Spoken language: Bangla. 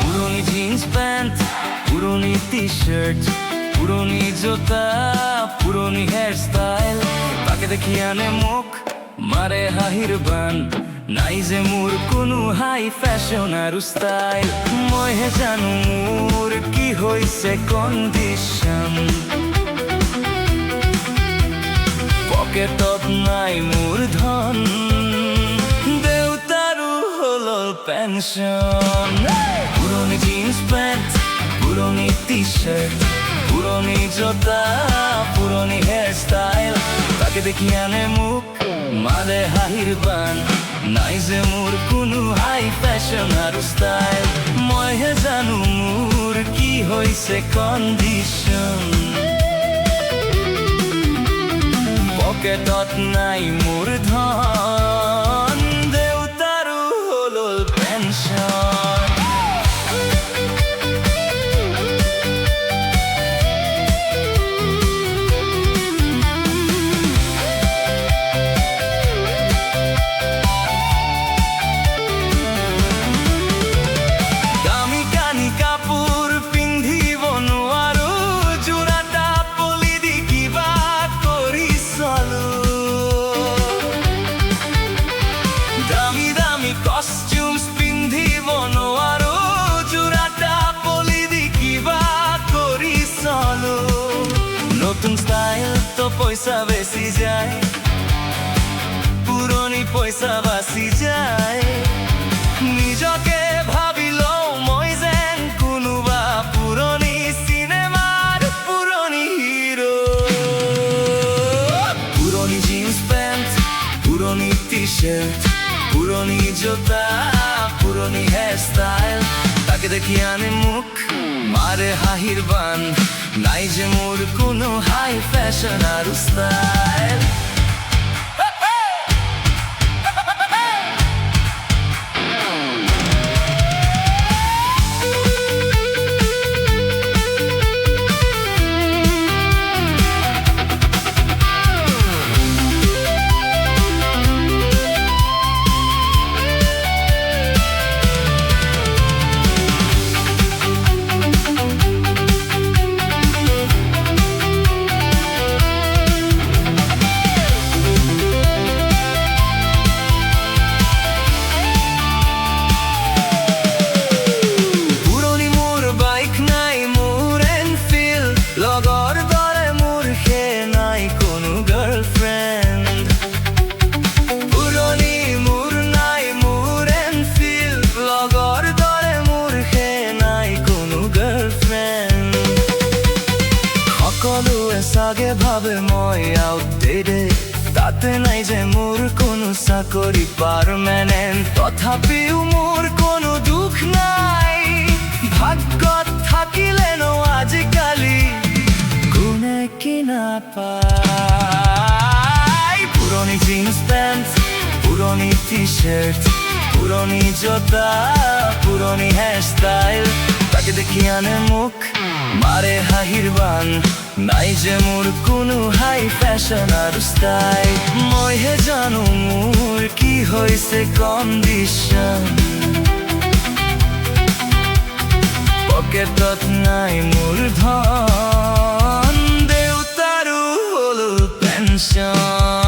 পুরনি জিন্স প্যান্ট, পুরনি টি শার্ট, পুরনি জুতা, পুরনি হেয়ার স্টাইল। তাকে দেখি আনে মুখ মারে হাহির বান, নাই যে মোর কোনো হাই ফ্যাশন আর স্টাইল। মই হে জানো মোর কি হইছে কন্ডিশন, পকেটত নাই মোর ধন, দেউতারও হলো পেনশন। পুরনি জিন্স প্যান্ট, পুরনি টি শার্ট, পুরনি জুতা, পুরনি হেয়ার স্টাইল। তাকে দেখি আনে মুখ মারে হাহির বান, নাই যে মোর কোনো হাই ফ্যাশন আর স্টাইল। মই হে জানো মোর কি হইছে কন্ডিশন, পকেটত নাই মোর ধন, দেউতারও হলো পেনশন। কস্টিউমস পিন্ধিব নোৱাৰো, জোড়াটা পলি দি কিবা কৰি চলো। নতুন স্টাইল তো পইচা বেশি যায়, পুরনি পইচা বাচি যায়। নিজকে ভাবি লওঁ মই যেন কোনোবা পুরনি চিনেমাৰ পুরনি হিৰো। পুরনি জিন্স প্যান্ট, পুরনি টি শার্ট, পুরনি জুতা, পুরনি হেয়ার স্টাইল। তাকে দেখি আনে মুখ মারে হাহির বান, নাই যে মোর কোনো হাই ফ্যাশন আর স্টাইল। লগৰ দৰে মোৰ হে নাই কোনো গাৰ্লফ্ৰেণ্ড, পুৰনি মোৰ নাই মোৰ এনফিল। লগৰ দৰে মোৰ হে নাই কোনো গাৰ্লফ্ৰেণ্ড। সকলোৱে চাগে ভাবে মই আউটডেটেড, তাতে নাই যে মোৰ কোনো চাকৰি পাৰ্মানেণ্ট। তথাপিও মোৰ কোনো দুখ নাই, ভাগ্যত থাকিলেনো আজিকালি কোনে কিনা পায়। পুরনি জিন্স প্যান্ট, পুরনি টি শার্ট, পুরনি জুতা, পুরনি হেয়ার স্টাইল। তাকে দেখি আনে মুখ মারে হাহির বান, নাই যে মোর কোনো হাই ফ্যাশন আর স্টাইল। মই হে জানো মোর কি হইছে কন্ডিশন, পকেটত নাই মোর ধন, দেউতারও হলো পেনশন।